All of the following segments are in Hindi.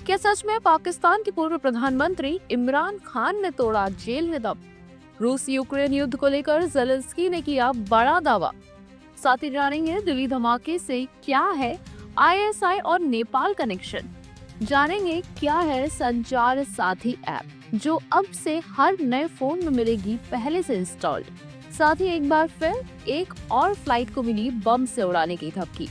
क्या सच में पाकिस्तान के पूर्व प्रधानमंत्री इमरान खान ने तोड़ा जेल में दम? रूस यूक्रेन युद्ध को लेकर ज़ेलेंस्की ने किया बड़ा दावा। साथ ही जानेंगे दिल्ली धमाके से क्या है आईएसआई और नेपाल कनेक्शन। जानेंगे क्या है संचार साथी ऐप जो अब से हर नए फोन में मिलेगी पहले से इंस्टॉल्ड। साथ ही एक बार फिर एक और फ्लाइट को मिली बम से उड़ाने की धमकी।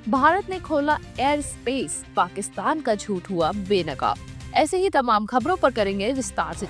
भारत ने खोला एयर स्पेस, पाकिस्तान का झूठ हुआ बेनकाब। ऐसे ही तमाम खबरों पर करेंगे विस्तार से।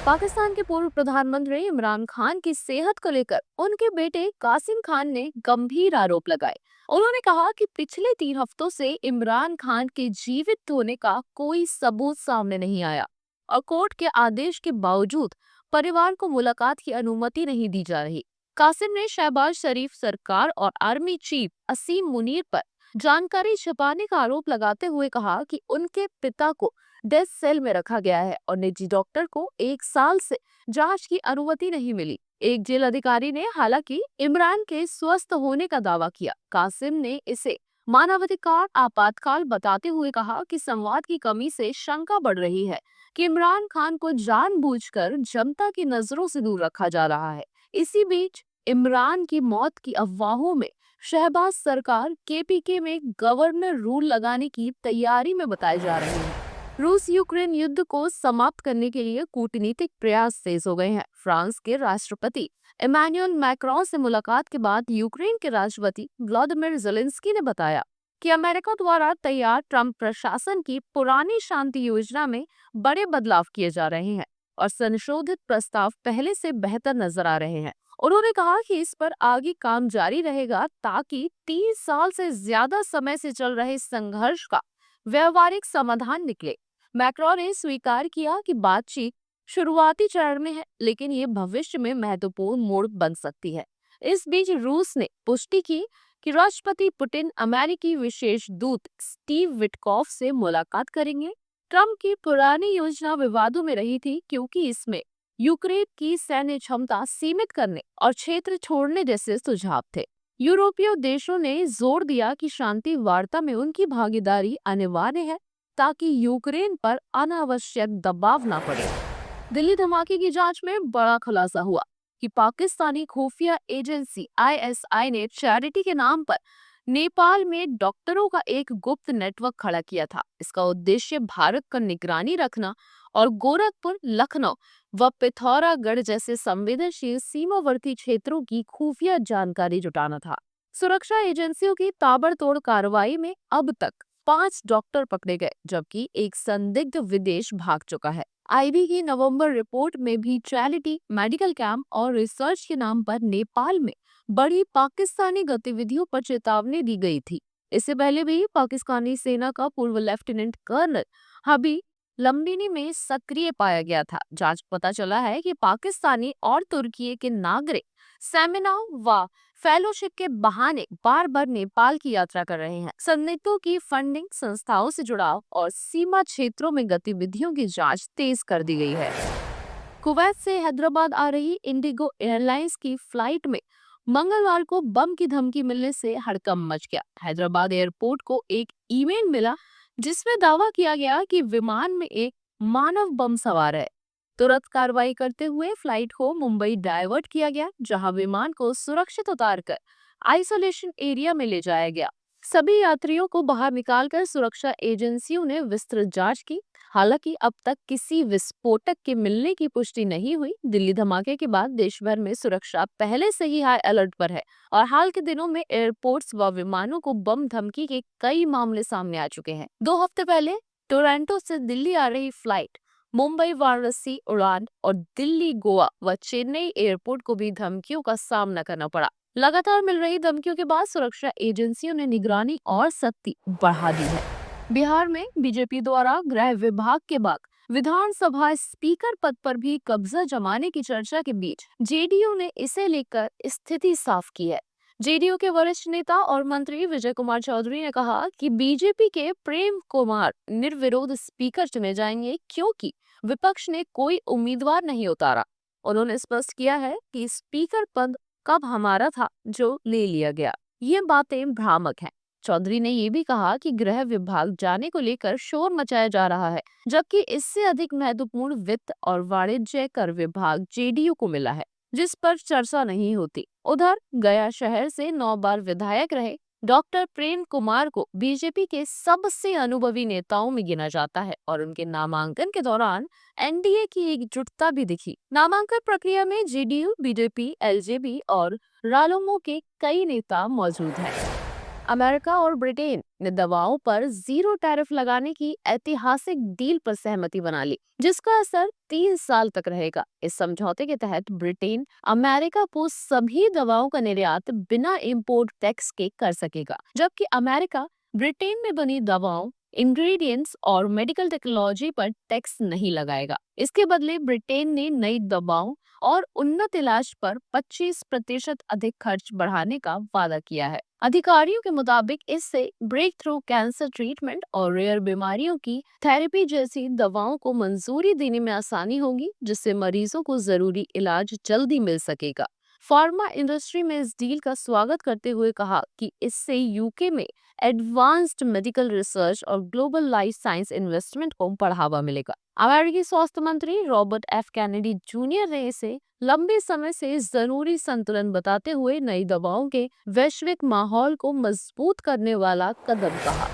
पाकिस्तान के पूर्व प्रधानमंत्री इमरान खान की सेहत को लेकर उनके बेटे कासिम खान ने गंभीर आरोप लगाए। उन्होंने कहा कि पिछले 3 हफ्तों से इमरान खान के जीवित होने का कोई सबूत सामने नहीं आया और कोर्ट के आदेश के बावजूद परिवार को मुलाकात की अनुमति नहीं दी जा रही। कासिम ने शहबाज शरीफ सरकार और आर्मी चीफ असीम मुनीर पर जानकारी छिपाने का आरोप लगाते हुए कहा कि उनके पिता को डेथ सेल में रखा गया है और निजी डॉक्टर को 1 साल से जांच की अनुमति नहीं मिली। एक जेल अधिकारी ने हालांकि इमरान के स्वस्थ होने का दावा किया। कासिम ने इसे मानवाधिकार आपातकाल बताते हुए कहा कि संवाद की कमी से शंका बढ़ रही है कि इमरान खान को जानबूझकर जनता की नजरों से दूर रखा जा रहा है। इसी बीच इमरान की मौत की अफवाहों में शहबाज सरकार केपीके में गवर्नर रूल लगाने की तैयारी में बताए जा रहे हैं। रूस यूक्रेन युद्ध को समाप्त करने के लिए कूटनीतिक प्रयास तेज हो गए हैं। फ्रांस के राष्ट्रपति इमैनुअल मैक्रों से मुलाकात के बाद यूक्रेन के राष्ट्रपति व्लादिमीर ज़ेलेंस्की ने बताया कि अमेरिका द्वारा तैयार ट्रंप प्रशासन की पुरानी शांति योजना में बड़े बदलाव किए जा रहे हैं और संशोधित प्रस्ताव पहले से बेहतर नजर आ रहे हैं। उन्होंने कहा कि इस पर आगे काम जारी रहेगा ताकि 30 साल से ज्यादा समय से चल रहे संघर्ष का व्यवहारिक समाधान निकले। मैक्रों ने स्वीकार किया कि बातचीत शुरुआती चरण में है, लेकिन ये भविष्य में महत्वपूर्ण मोड़ बन सकती है। इस बीच रूस ने पुष्टि की कि राष्ट्रपति पुतिन अमेरिकी विशेष दूत स्टीव विटकॉफ से मुलाकात करेंगे। ट्रंप की पुरानी योजना विवादों में रही थी क्योंकि इसमें यूक्रेन की सैन्य क्षमता सीमित करने और क्षेत्र छोड़ने जैसे सुझाव थे। यूरोपीय देशों ने जोर दिया कि शांति वार्ता में उनकी भागीदारी अनिवार्य है ताकि यूक्रेन पर अनावश्यक दबाव न पड़े। दिल्ली धमाके की जांच में बड़ा खुलासा हुआ कि पाकिस्तानी खुफिया एजेंसी आईएसआई ने चैरिटी के नाम पर नेपाल में डॉक्टरों का एक गुप्त नेटवर्क खड़ा किया था। इसका उद्देश्य भारत का निगरानी रखना और गोरखपुर, लखनऊ व पिथौरागढ़ जैसे संवेदनशील सीमावर्ती क्षेत्रों की खुफिया जानकारी जुटाना था। सुरक्षा एजेंसियों की ताबड़तोड़ कार्रवाई में अब तक 5 डॉक्टर पकड़े गए, जबकि एक संदिग्ध विदेश भाग चुका है। आईबी की नवंबर रिपोर्ट में भी चैरिटी, मेडिकल कैंप और रिसर्च के नाम पर नेपाल में बड़ी पाकिस्तानी गतिविधियों पर चेतावनी दी गई थी। इससे पहले भी पाकिस्तानी सेना का पूर्व लेफ्टिनेंट कर्नल हबी लंबिनी में सक्रिय पाया गया था। जांच पता चला है कि पाकिस्तानी और तुर्की के नागरिक सेमिनार व फेलोशिप के बहाने बार बार नेपाल की यात्रा कर रहे हैं। संदिग्धों की फंडिंग, संस्थाओं से जुड़ाव और सीमा क्षेत्रों में गतिविधियों की जांच तेज कर दी गई है। कुवैत से हैदराबाद आ रही इंडिगो एयरलाइंस की फ्लाइट में मंगलवार को बम की धमकी मिलने से हड़कंप मच गया। हैदराबाद एयरपोर्ट को एक ईमेल मिला जिसमें दावा किया गया कि विमान में एक मानव बम सवार है। तुरंत कार्रवाई करते हुए फ्लाइट को मुंबई डाइवर्ट किया गया, जहां विमान को सुरक्षित उतारकर आइसोलेशन एरिया में ले जाया गया। सभी यात्रियों को बाहर निकालकर सुरक्षा एजेंसियों ने विस्तृत जांच की। हालांकि अब तक किसी विस्फोटक के मिलने की पुष्टि नहीं हुई। दिल्ली धमाके के बाद देश भर में सुरक्षा पहले से ही हाई अलर्ट पर है और हाल के दिनों में एयरपोर्ट्स व विमानों को बम धमकी के कई मामले सामने आ चुके हैं। 2 हफ्ते पहले टोरंटो से दिल्ली आ रही फ्लाइट मुंबई वाराणसी उड़ान और दिल्ली गोवा व चेन्नई एयरपोर्ट को भी धमकियों का सामना करना पड़ा। लगातार मिल रही धमकियों के बाद सुरक्षा एजेंसियों ने निगरानी और सख्ती बढ़ा दी है। बिहार में बीजेपी द्वारा गृह विभाग के बाद विधानसभा स्पीकर पद पर भी कब्जा जमाने की चर्चा के बीच जेडीयू ने इसे लेकर स्थिति साफ की है। जेडीयू के वरिष्ठ नेता और मंत्री विजय कुमार चौधरी ने कहा कि बीजेपी के प्रेम कुमार निर्विरोध स्पीकर चुने जाएंगे क्योंकि विपक्ष ने कोई उम्मीदवार नहीं उतारा। उन्होंने स्पष्ट किया है कि स्पीकर पद कब हमारा था जो ले लिया गया। ये बातें भ्रामक हैं। चौधरी ने ये भी कहा कि गृह विभाग जाने को लेकर शोर मचाया जा रहा है, जबकि इससे अधिक महत्वपूर्ण वित्त और वाणिज्य कर विभाग जेडीयू को मिला है, जिस पर चर्चा नहीं होती। उधर गया शहर से 9 बार विधायक रहे डॉक्टर प्रेम कुमार को बीजेपी के सबसे अनुभवी नेताओं में गिना जाता है और उनके नामांकन के दौरान एनडीए की एकजुटता भी दिखी। नामांकन प्रक्रिया में जेडीयू, बीजेपी, एलजेपी और रालोमो के कई नेता मौजूद हैं। अमेरिका और ब्रिटेन ने दवाओं पर जीरो टैरिफ लगाने की ऐतिहासिक डील पर सहमति बना ली, जिसका असर 3 साल तक रहेगा। इस समझौते के तहत ब्रिटेन अमेरिका को सभी दवाओं का निर्यात बिना इंपोर्ट टैक्स के कर सकेगा, जबकि अमेरिका ब्रिटेन में बनी दवाओं, इंग्रेडिएंट्स और मेडिकल टेक्नोलॉजी पर टैक्स नहीं लगाएगा। इसके बदले ब्रिटेन ने नई दवाओं और उन्नत इलाज पर 25% अधिक खर्च बढ़ाने का वादा किया है। अधिकारियों के मुताबिक इससे ब्रेक थ्रू कैंसर ट्रीटमेंट और रेयर बीमारियों की थेरेपी जैसी दवाओं को मंजूरी देने में आसानी होगी, जिससे मरीजों को जरूरी इलाज जल्दी मिल सकेगा। फार्मा इंडस्ट्री में इस डील का स्वागत करते हुए कहा कि इससे यूके में एडवांस्ड मेडिकल रिसर्च और ग्लोबल लाइफ साइंस इन्वेस्टमेंट को बढ़ावा मिलेगा। अमेरिकी स्वास्थ्य मंत्री रॉबर्ट एफ कैनेडी जूनियर ने इसे लंबे समय से जरूरी संतुलन बताते हुए नई दवाओं के वैश्विक माहौल को मजबूत करने वाला कदम कहा।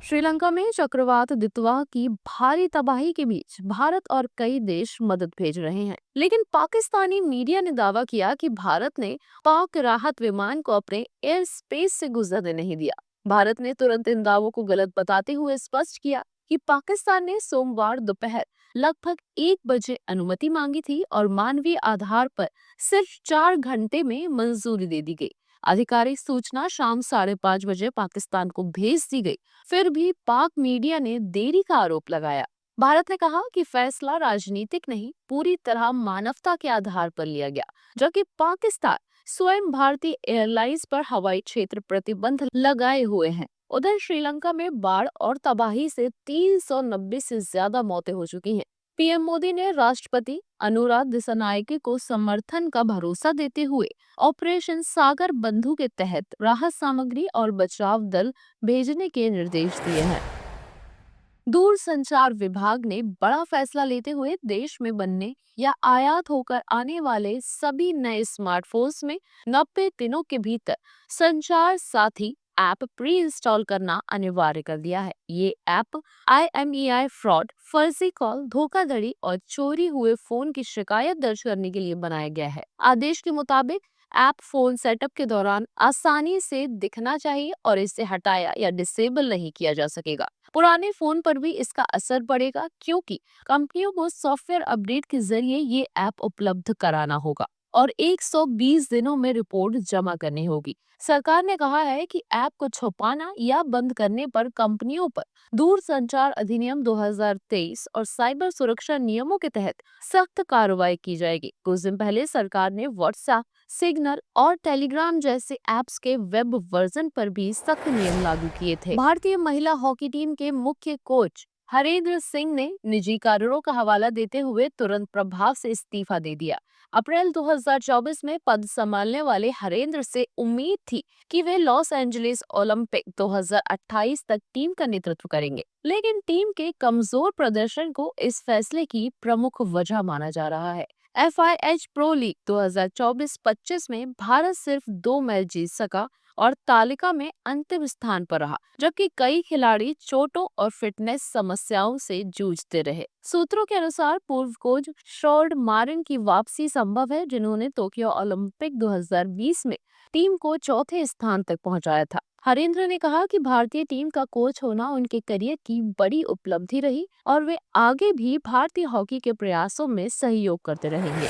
श्रीलंका में चक्रवात दितवा की भारी तबाही के बीच भारत और कई देश मदद भेज रहे हैं, लेकिन पाकिस्तानी मीडिया ने दावा किया कि भारत ने पाक राहत विमान को अपने एयर स्पेस से गुजरने नहीं दिया। भारत ने तुरंत इन दावों को गलत बताते हुए स्पष्ट किया कि पाकिस्तान ने सोमवार दोपहर लगभग 1 बजे अनुमति मांगी थी और मानवीय आधार पर सिर्फ 4 घंटे में मंजूरी दे दी गई। आधिकारिक सूचना शाम 5:30 बजे पाकिस्तान को भेज दी गई। फिर भी पाक मीडिया ने देरी का आरोप लगाया। भारत ने कहा कि फैसला राजनीतिक नहीं, पूरी तरह मानवता के आधार पर लिया गया, जबकि पाकिस्तान स्वयं भारतीय एयरलाइंस पर हवाई क्षेत्र प्रतिबंध लगाए हुए हैं। उधर श्रीलंका में बाढ़ और तबाही से 390 से ज्यादा मौतें हो चुकी हैं। पीएम मोदी ने राष्ट्रपति अनुराग दिसानायके को समर्थन का भरोसा देते हुए ऑपरेशन सागर बंधु के तहत राहत सामग्री और बचाव दल भेजने के निर्देश दिए हैं। दूरसंचार विभाग ने बड़ा फैसला लेते हुए देश में बनने या आयात होकर आने वाले सभी नए स्मार्टफोन्स में 90 दिनों के भीतर संचार साथी ऐप प्री इंस्टॉल करना अनिवार्य कर दिया है। ये ऐप IMEI फ्रॉड, फर्जी कॉल, धोखाधड़ी और चोरी हुए फोन की शिकायत दर्ज करने के लिए बनाया गया है। आदेश के मुताबिक ऐप फोन सेटअप के दौरान आसानी से दिखना चाहिए और इसे हटाया या डिसेबल नहीं किया जा सकेगा। पुराने फोन पर भी इसका असर पड़ेगा, क्योंकि कंपनियों को सॉफ्टवेयर अपडेट के जरिए ये ऐप उपलब्ध कराना होगा और 120 दिनों में रिपोर्ट जमा करनी होगी। सरकार ने कहा है कि ऐप को छुपाना या बंद करने पर कंपनियों पर दूरसंचार अधिनियम 2023 और साइबर सुरक्षा नियमों के तहत सख्त कार्रवाई की जाएगी। कुछ दिन पहले सरकार ने व्हाट्सएप, सिग्नल और टेलीग्राम जैसे ऐप्स के वेब वर्जन पर भी सख्त नियम लागू किए थे। भारतीय महिला हॉकी टीम के मुख्य कोच हरेंद्र सिंह ने निजी कारणों का हवाला देते हुए तुरंत प्रभाव से इस्तीफा दे दिया। अप्रैल 2024 में पद संभालने वाले हरेंद्र से उम्मीद थी कि वे लॉस एंजलिस ओलंपिक 2028 तक टीम का नेतृत्व करेंगे, लेकिन टीम के कमजोर प्रदर्शन को इस फैसले की प्रमुख वजह माना जा रहा है। FIH प्रो लीग 2024-25 में भारत सिर्फ 2 मैच जीत सका और तालिका में अंतिम स्थान पर रहा, जबकि कई खिलाड़ी चोटों और फिटनेस समस्याओं से जूझते रहे। सूत्रों के अनुसार पूर्व कोच शॉर्ड मारिन की वापसी संभव है, जिन्होंने टोक्यो ओलंपिक 2020 में टीम को चौथे स्थान तक पहुंचाया था। हरेंद्र ने कहा कि भारतीय टीम का कोच होना उनके करियर की बड़ी उपलब्धि रही और वे आगे भी भारतीय हॉकी के प्रयासों में सहयोग करते रहेंगे।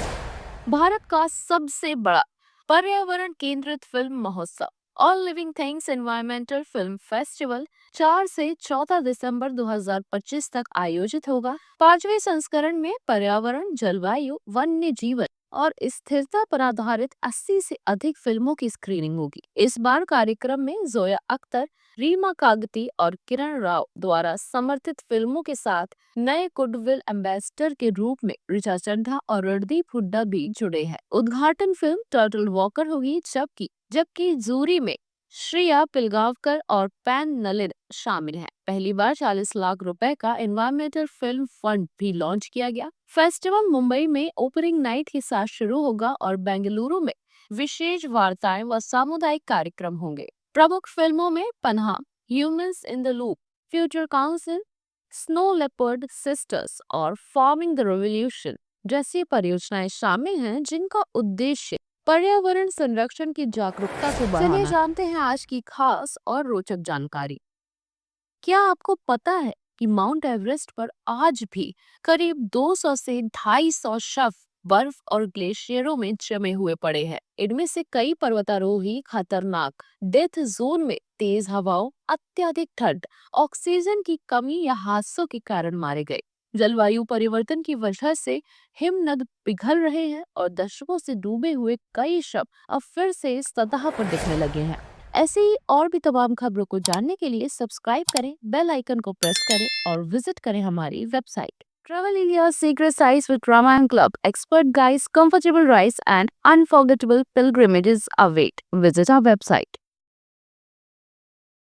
भारत का सबसे बड़ा पर्यावरण केंद्रित फिल्म महोत्सव all living things environmental film festival 4 से 14 दिसंबर 2025 तक आयोजित होगा। 5वें संस्करण में पर्यावरण, जलवायु, वन्य जीवन और स्थिरता पर आधारित 80 से अधिक फिल्मों की स्क्रीनिंग होगी। इस बार कार्यक्रम में जोया अख्तर, रीमा कागती और किरण राव द्वारा समर्थित फिल्मों के साथ नए गुडविल एम्बेसडर के रूप में ऋचा चड्ढा और रणदीप हुड्डा भी जुड़े हैं। उद्घाटन फिल्म टर्टल वॉकर होगी, जबकि जबकि जूरी में श्रेया पिलगावकर और पैन नलिन शामिल हैं। पहली बार 40 लाख रुपए का एनवायरमेंटल फिल्म फंड भी लॉन्च किया गया। फेस्टिवल मुंबई में ओपनिंग नाइट के साथ शुरू होगा और बेंगलुरु में विशेष वार्ताएं व सामुदायिक कार्यक्रम होंगे। प्रमुख फिल्मों में पन्हा, humans in the loop, future council, snow leopard sisters और फार्मिंग द रेवोल्यूशन जैसी परियोजनाएं शामिल हैं, जिनका उद्देश्य पर्यावरण संरक्षण की जागरूकता को बढ़ाना। चलिए जानते हैं आज की खास और रोचक जानकारी। क्या आपको पता है कि माउंट एवरेस्ट पर आज भी करीब 200 से 250 शव बर्फ और ग्लेशियरों में जमे हुए पड़े हैं। इनमें से कई पर्वतारोही खतरनाक डेथ जोन में तेज हवाओं, अत्यधिक ठंड, ऑक्सीजन की कमी या हादसों के कारण मारे गए। जलवायु परिवर्तन की वजह से हिमनद पिघल रहे हैं और दशकों से डूबे हुए कई शव अब फिर से सतह पर दिखने लगे हैं। ऐसे ही और भी तमाम खबरों को जानने के लिए सब्सक्राइब करें, बेल आइकन को प्रेस करें और विजिट करें हमारी website. Travel India's secret sites with Ramayana Club, expert guides, comfortable rides, and unforgettable pilgrimages await. Visit our website.